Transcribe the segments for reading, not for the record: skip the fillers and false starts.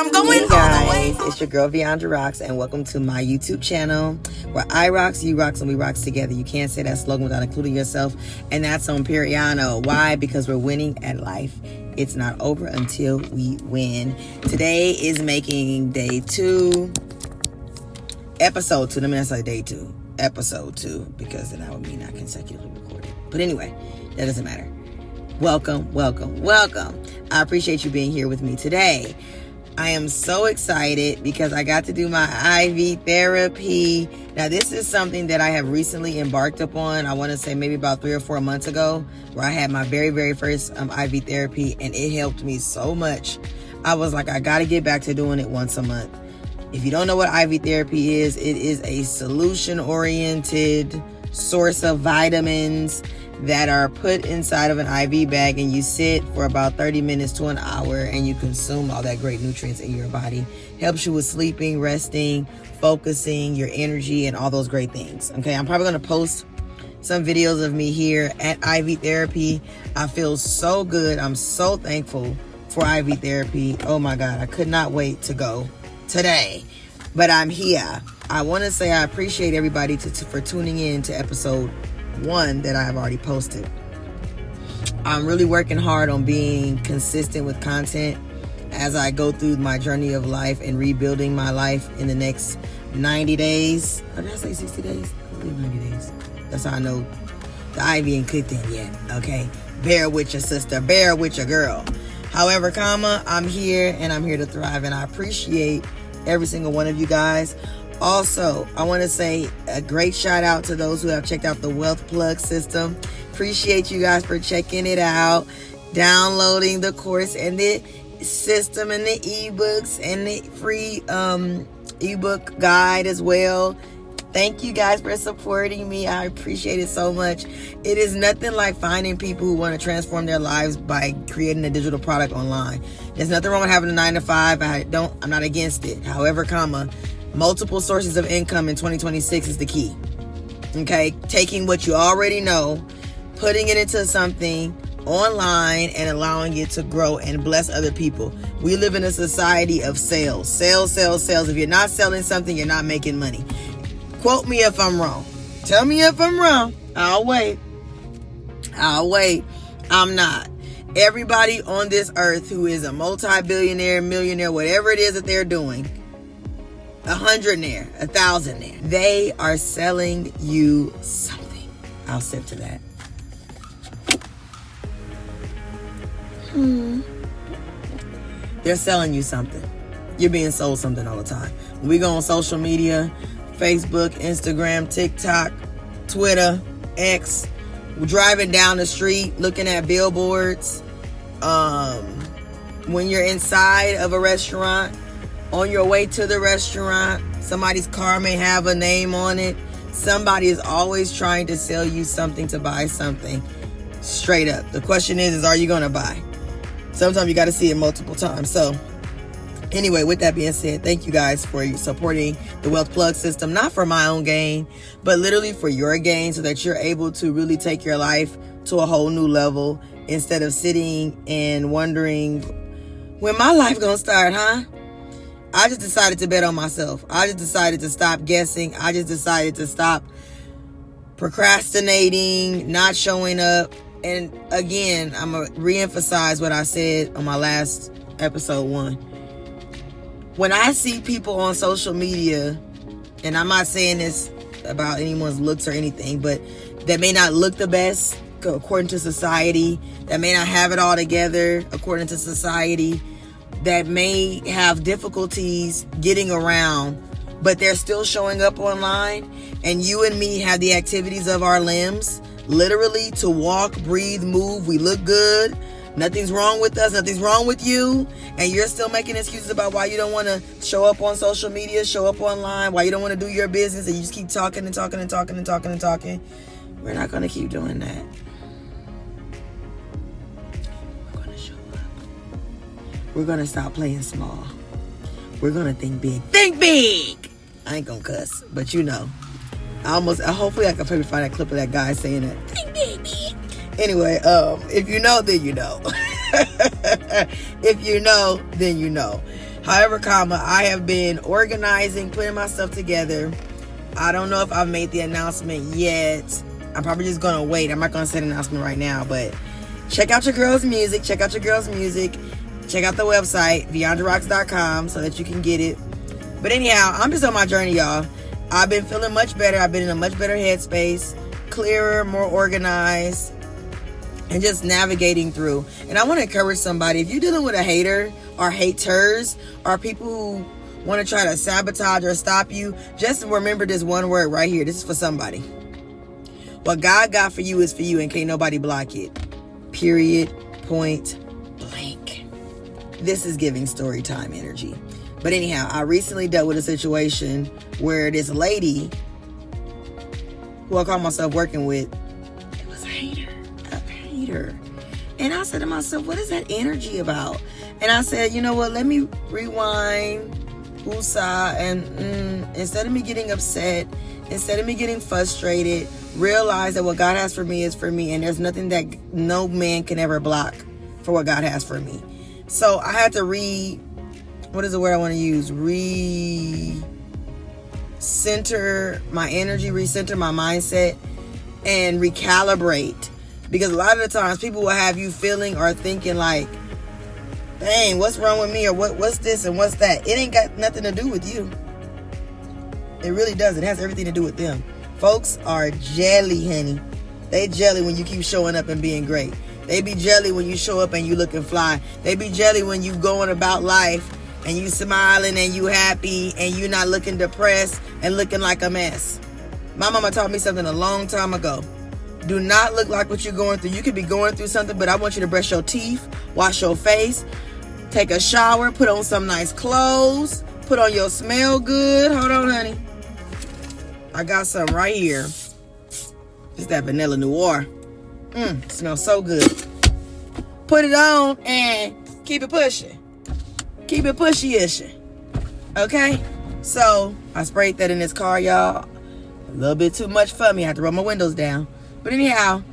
I'm going all the way. It's your girl Veondra ROXX, and welcome to my YouTube channel where I rocks, you rocks, and we rocks together. You can't say that slogan without including yourself, and that's on Periano. Why? Because we're winning at life. It's not over until we win. Today is making day 2, episode 2. Let me not say day 2, episode 2, because then that would mean not consecutively recorded. But anyway, that doesn't matter. Welcome, welcome, welcome. I appreciate you being here with me today. I am so excited because I got to do my IV therapy. Now, this is something that I have recently embarked upon. I want to say maybe about 3 or 4 months ago, where I had my very, very first IV therapy, and it helped me so much. I was like, I got to get back to doing it once a month. If you don't know what IV therapy is, it is a solution-oriented source of vitamins that are put inside of an IV bag, and you sit for about 30 minutes to an hour and you consume all that great nutrients in your body. Helps you with sleeping, resting, focusing, your energy, and all those great things. Okay, I'm probably going to post some videos of me here at IV therapy. I feel so good. I'm so thankful for IV therapy. Oh my God, I could not wait to go today, but I'm here. I want to say I appreciate everybody for tuning in to episode 1 that I have already posted. I'm really working hard on being consistent with content as I go through my journey of life and rebuilding my life in the next 90 days. Or did I say 60 days? I believe 90 days. That's how I know the IV ain't clicked in yet. Okay, bear with your sister, bear with your girl. However, I'm here and I'm here to thrive, and I appreciate every single one of you guys. Also, I want to say a great shout out to those who have checked out the Wealth Plug system. Appreciate you guys for checking it out, downloading the course and the system and the ebooks and the free ebook guide as well. Thank you guys for supporting me. I appreciate it so much. It is nothing like finding people who want to transform their lives by creating a digital product online. There's nothing wrong with having a 9-to-5. I'm not against it. However, multiple sources of income in 2026 is the key. Okay, taking what you already know, putting it into something online, and allowing it to grow and bless other people. We live in a society of sales. Sales. If you're not selling something, you're not making money. Quote me if I'm wrong. Tell me if I'm wrong. I'll wait. I'm not. Everybody on this earth who is a multi-billionaire, millionaire, whatever it is that they're doing, 100-naire, 1,000-naire, they are selling you something. I'll sip to that. They're selling you something. You're being sold something all the time. When we go on social media, Facebook, Instagram, TikTok, Twitter, X, we're driving down the street, looking at billboards. When you're inside of a restaurant, on your way to the restaurant, somebody's car may have a name on it. Somebody is always trying to sell you something to buy something. Straight up. The question is are you going to buy? Sometimes you got to see it multiple times. So anyway, with that being said, thank you guys for supporting the Wealth Plug system, not for my own gain, but literally for your gain, so that you're able to really take your life to a whole new level instead of sitting and wondering, when my life going to start, huh? I just decided to bet on myself. I just decided to stop guessing. I just decided to stop procrastinating, not showing up. And again, I'm going to reemphasize what I said on my last episode 1. When I see people on social media, and I'm not saying this about anyone's looks or anything, but that may not look the best according to society, that may not have it all together according to society, that may have difficulties getting around, but they're still showing up online, and you and me have the activities of our limbs, literally to walk, breathe, move. We look good. Nothing's wrong with us. Nothing's wrong with you. And you're still making excuses about why you don't want to show up on social media, show up online, why you don't want to do your business, and you just keep talking and talking and talking and talking and talking. We're not going to keep doing that. We're going to show up. We're going to stop playing small. We're going to think big. Think big! I ain't going to cuss, but you know. Hopefully I can probably find that clip of that guy saying that. Think big, big. Anyway, if you know, then you know. If you know, then you know. However, I have been organizing, putting my stuff together. I don't know if I've made the announcement yet. I'm probably just going to wait. I'm not going to say an announcement right now, but check out your girl's music. Check out the website, VeondraROXX.com, so that you can get it. But anyhow, I'm just on my journey, y'all. I've been feeling much better. I've been in a much better headspace, clearer, more organized, and just navigating through. And I want to encourage somebody, if you're dealing with a hater or haters or people who want to try to sabotage or stop you, just remember this one word right here. This is for somebody. What God got for you is for you, and can't nobody block it. Period. Point blank. This is giving story time energy. But anyhow, I recently dealt with a situation where this lady, who I call myself working with, it was a hater. And I said to myself, what is that energy about? And I said, you know what, let me rewind, woosah, and instead of me getting upset, instead of me getting frustrated, realize that what God has for me is for me, and there's nothing that no man can ever block for what God has for me. So I had to what is the word I want to use? Recenter my energy, recenter my mindset, and recalibrate. Because a lot of the times people will have you feeling or thinking like, dang, what's wrong with me? Or what's this and what's that? It ain't got nothing to do with you. It really does. It has everything to do with them. Folks are jelly, honey. They jelly when you keep showing up and being great. They be jelly when you show up and you looking fly. They be jelly when you going about life and you smiling and you happy and you not looking depressed and looking like a mess. My mama taught me something a long time ago. Do not look like what you're going through. You could be going through something, but I want you to brush your teeth, wash your face, take a shower, put on some nice clothes, put on your smell good. Hold on, honey. I got some right here. It's that vanilla noir. Smells so good. Put it on and keep it pushing. Keep it pushy-ishing. Okay? So, I sprayed that in this car, y'all. A little bit too much for me. I had to roll my windows down. But anyhow,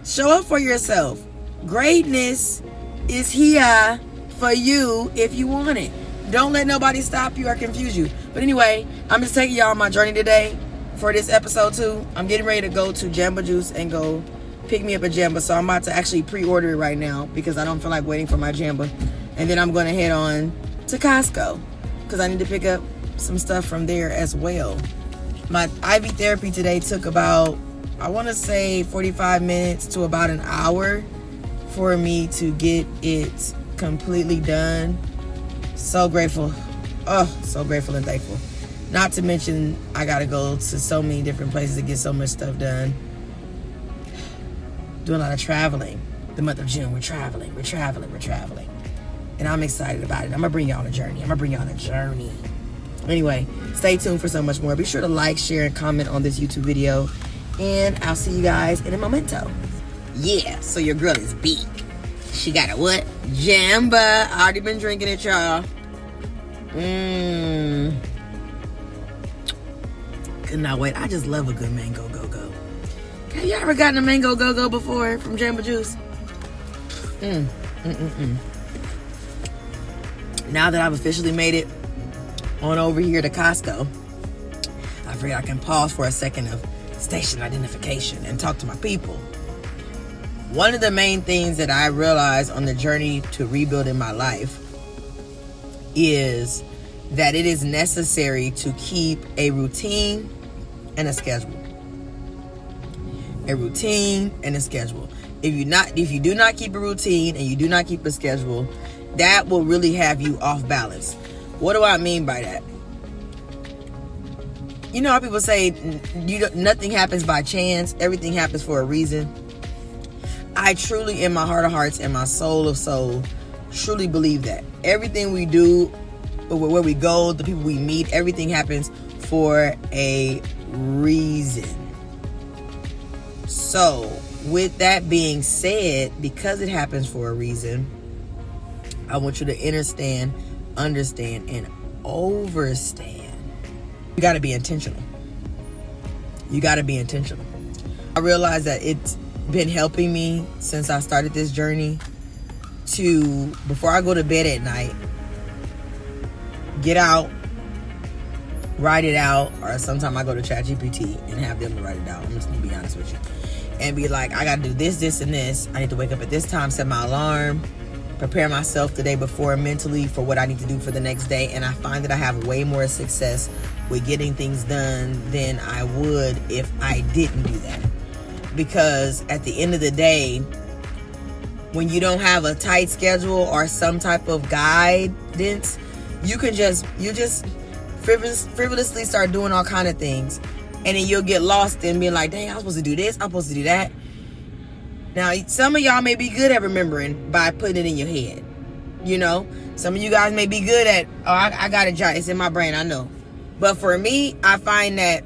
show up for yourself. Greatness is here for you if you want it. Don't let nobody stop you or confuse you. But anyway, I'm just taking y'all on my journey today for this episode 2. I'm getting ready to go to Jamba Juice and go pick me up a Jamba. So I'm about to actually pre-order it right now because I don't feel like waiting for my Jamba. And then I'm going to head on to Costco because I need to pick up some stuff from there as well. My IV therapy today took about, I want to say 45 minutes to about an hour for me to get it completely done. So grateful. Oh, so grateful and thankful. Not to mention, I got to go to so many different places to get so much stuff done. Doing a lot of traveling. The month of June, we're traveling. And I'm excited about it. I'm going to bring you on a journey. Anyway, stay tuned for so much more. Be sure to like, share, and comment on this YouTube video. And I'll see you guys in a momento. Yeah, so your girl is big. She got a what? Jamba. I already been drinking it, y'all. Could not wait. I just love a good mango go-go. Have you ever gotten a mango go-go before from Jamba Juice? Now that I've officially made it on over here to Costco, I figured I can pause for a second of station identification and talk to my people. One of the main things that I realized on the journey to rebuilding my life is that it is necessary to keep a routine and a schedule. A routine and a schedule. If you do not keep a routine and you do not keep a schedule, that will really have you off balance. What do I mean by that? You know how people say nothing happens by chance, everything happens for a reason. I truly, in my heart of hearts and my soul of soul, truly believe that. Everything we do, where we go, the people we meet, everything happens for a reason. So, with that being said, because it happens for a reason, I want you to understand, and overstand. You got to be intentional. I realize that it's been helping me since I started this journey to, before I go to bed at night, get out, write it out, or sometimes I go to ChatGPT and have them to write it out. I'm just gonna be honest with you. And be like, I gotta do this, this, and this. I need to wake up at this time, set my alarm, prepare myself the day before mentally for what I need to do for the next day. And I find that I have way more success with getting things done than I would if I didn't do that. Because at the end of the day, when you don't have a tight schedule or some type of guidance, you just frivolously start doing all kind of things. And then you'll get lost in being like, dang, I'm supposed to do this, I'm supposed to do that. Now, some of y'all may be good at remembering by putting it in your head. You know, some of you guys may be good at, oh, I got it, it's in my brain, I know. But for me, I find that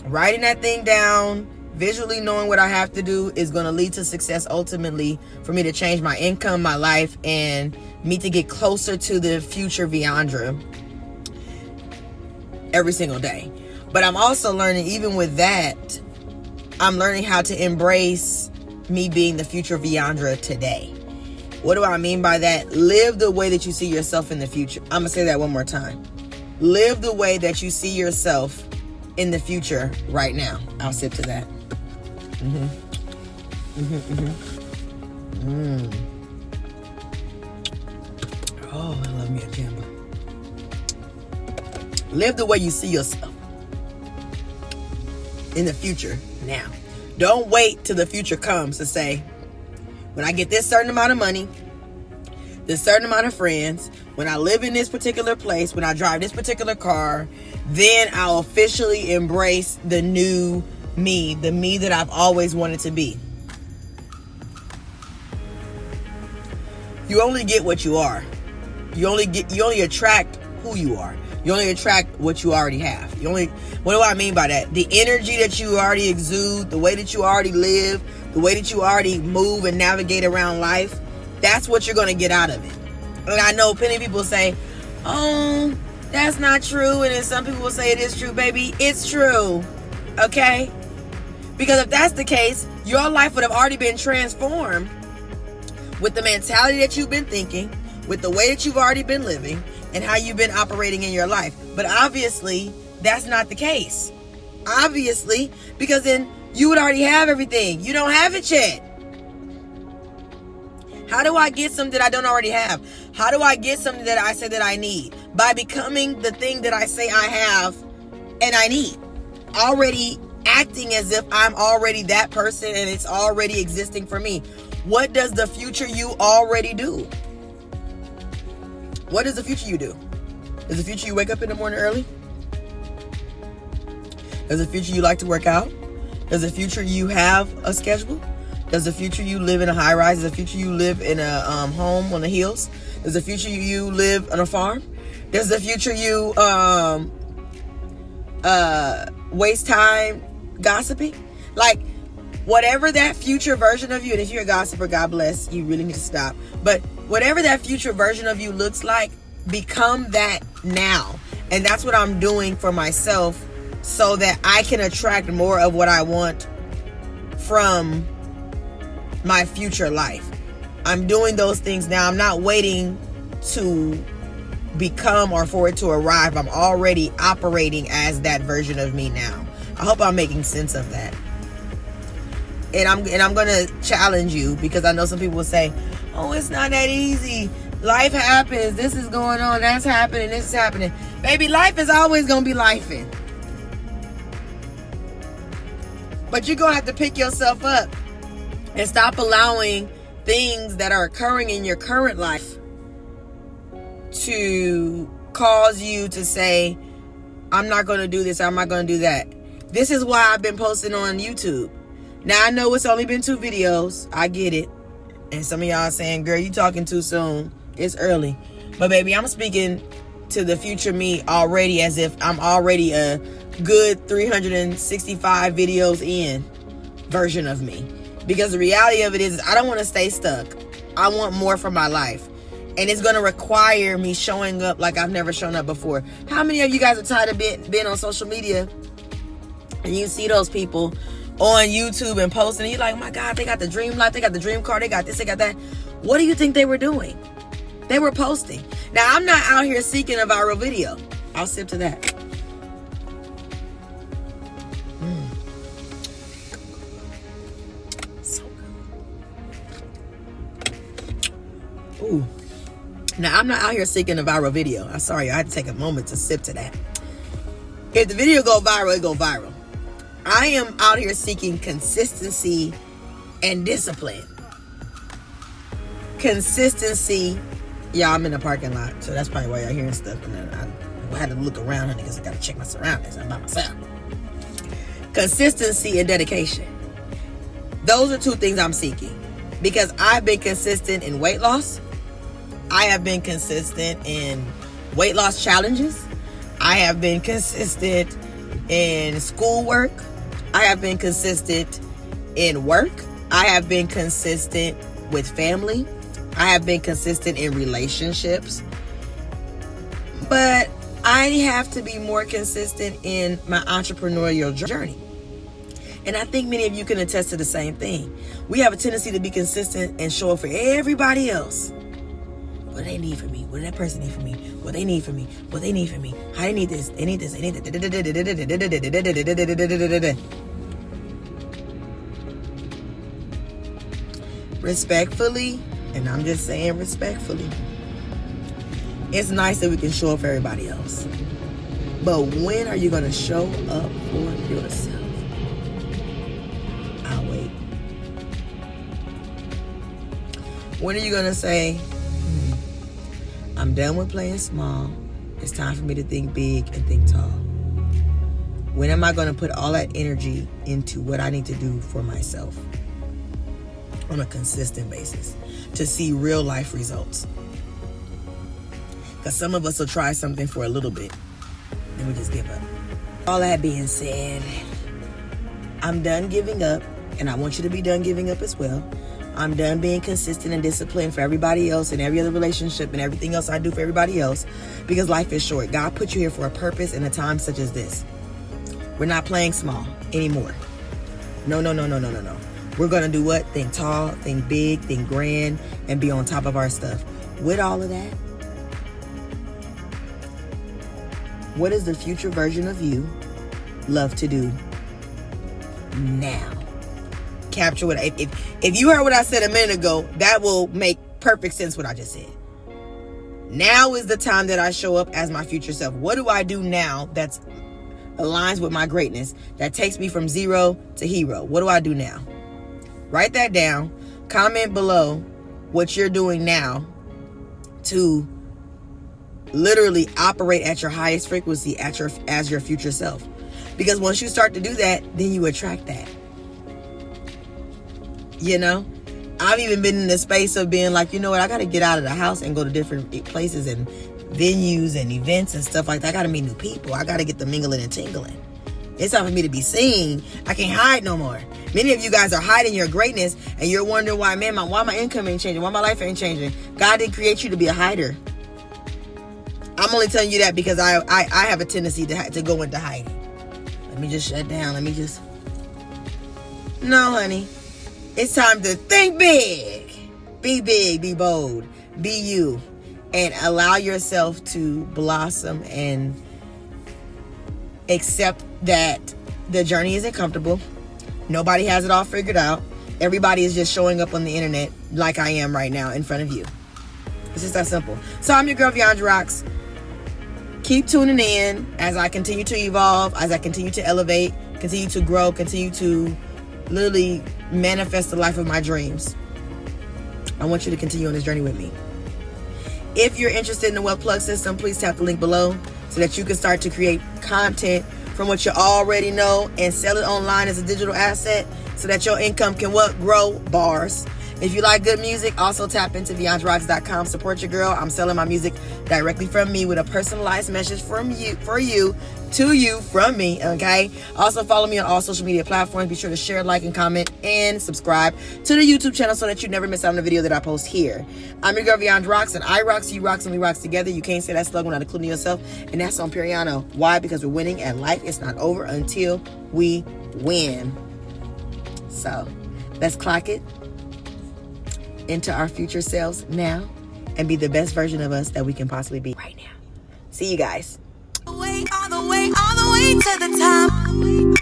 writing that thing down, visually knowing what I have to do is going to lead to success ultimately for me to change my income, my life, and me to get closer to the future Veondra every single day. But I'm also learning, even with that, I'm learning how to embrace me being the future Veondra today. What do I mean by that? Live the way that you see yourself in the future. I'm going to say that one more time. Live the way that you see yourself in the future right now. I'll sip to that. Oh, I love me a Jamba. Live the way you see yourself in the future now. Don't wait till the future comes to say, when I get this certain amount of money, this certain amount of friends, when I live in this particular place, when I drive this particular car, then I'll officially embrace the new me, the me that I've always wanted to be. You only get what you are. You only attract who you are. You only attract what you already have. What do I mean by that? The energy that you already exude, the way that you already live, the way that you already move and navigate around life, that's what you're going to get out of it. And I know plenty of people say, oh, that's not true. And then some people will say it is true, baby. It's true. Okay? Because if that's the case, your life would have already been transformed with the mentality that you've been thinking, with the way that you've already been living, and how you've been operating in your life. But obviously, that's not the case. Obviously, because then you would already have everything. You don't have it yet. How do I get something that I don't already have? How do I get something that I say that I need? By becoming the thing that I say I have and I need. Already acting as if I'm already that person and it's already existing for me. What does the future you already do? What does the future you do? Is the future you wake up in the morning early? Does the future you like to work out? Does the future you have a schedule? Does the future you live in a high rise? Does the future you live in a home on the hills? Does the future you live on a farm? Does the future you waste time gossiping? Like, whatever that future version of you, and if you're a gossiper, God bless, you really need to stop. But whatever that future version of you looks like, become that now. And that's what I'm doing for myself so that I can attract more of what I want from my future life. I'm doing those things now. I'm not waiting to become or for it to arrive. I'm already operating as that version of me now. I hope I'm making sense of that. And I'm going to challenge you, because I know some people will say, oh, it's not that easy. Life happens. This is going on. That's happening. This is happening. Baby, life is always going to be lifing. But you're going to have to pick yourself up and stop allowing things that are occurring in your current life to cause you to say, I'm not going to do this. I'm not going to do that. This is why I've been posting on YouTube. Now, I know it's only been 2 videos. I get it. And some of y'all are saying, girl, you talking too soon. It's early. But baby, I'm speaking to the future me already as if I'm already a good 365 videos in version of me. Because the reality of it is, I don't want to stay stuck. I want more from my life. And it's going to require me showing up like I've never shown up before. How many of you guys are tired of being on social media and you see those people on YouTube and posting, and you're like, oh my God, they got the dream life, they got the dream car, they got this, they got that. What do you think they were doing? They were posting. Now, I'm not out here seeking a viral video. I'll sip to that. So good. Ooh. Now, I'm not out here seeking a viral video. I'm sorry, I had to take a moment to sip to that. If the video go viral, it go viral. I am out here seeking consistency and discipline. Consistency. Yeah, I'm in the parking lot, so that's probably why y'all hearing stuff. And I had to look around, honey, because I got to check my surroundings. I'm by myself. Consistency and dedication. Those are two things I'm seeking. Because I've been consistent in weight loss. I have been consistent in weight loss challenges. I have been consistent in schoolwork. I have been consistent in work. I have been consistent with family. I have been consistent in relationships. But I have to be more consistent in my entrepreneurial journey. And I think many of you can attest to the same thing. We have a tendency to be consistent and show up for everybody else. What they need from me? What did that person need from me? What they need from me? What they need from me? How they need this? They need this. They need that. Respectfully, and I'm just saying respectfully, it's nice that we can show up for everybody else. But when are you going to show up for yourself? I'll wait. When are you going to say, I'm done with playing small. It's time for me to think big and think tall? When am I going to put all that energy into what I need to do for myself on a consistent basis to see real life results? Because some of us will try something for a little bit, then we just give up. All that being said, I'm done giving up, and I want you to be done giving up as well. I'm done being consistent and disciplined for everybody else and every other relationship and everything else I do for everybody else, because life is short. God put you here for a purpose in a time such as this. We're not playing small anymore. No. We're going to do what? Think tall, think big, think grand, and be on top of our stuff. With all of that, what does the future version of you love to do now? Capture what if you heard what I said a minute ago, that will make perfect sense what I just said. Now is the time that I show up as my future self. What do I do now that's aligns with my greatness, that takes me from zero to hero? What do I do now? Write that down. Comment below what you're doing now to literally operate at your highest frequency as your future self. Because once you start to do that, then you attract that. You know, I've even been in the space of being like, you know what, I got to get out of the house and go to different places and venues and events and stuff like that. I got to meet new people. I got to get the mingling and tingling. It's time for me to be seen. I can't hide no more. Many of you guys are hiding your greatness, and you're wondering why, man, why my income ain't changing, why my life ain't changing. God didn't create you to be a hider. I'm only telling you that because I have a tendency to go into hiding. Let me just shut down. No, honey. It's time to think big. Be big, be bold, be you, and allow yourself to blossom and accept that the journey isn't comfortable. Nobody has it all figured out. Everybody is just showing up on the internet like I am right now in front of you. It's just that simple. So I'm your girl, Veondra ROXX. Keep tuning in as I continue to evolve, as I continue to elevate, continue to grow, continue to literally manifest the life of my dreams. I want you to continue on this journey with me. If you're interested in the Wealth Plug system, please tap the link below so that you can start to create content from what you already know and sell it online as a digital asset so that your income can grow bars. If you like good music, also tap into VeondraROXX.com. Support your girl. I'm selling my music directly from me with a personalized message from you, to you, from me, okay? Also follow me on all social media platforms. Be sure to share, like, and comment, and subscribe to the YouTube channel so that you never miss out on a video that I post here. I'm your girl, Veondra ROXX, and I rocks, you rocks, and we rocks together. You can't say that slogan without including yourself, and that's on Periano. Why? Because we're winning, and life is not over until we win. So, let's clock it into our future selves now and be the best version of us that we can possibly be right now. See you guys. All the way to the top.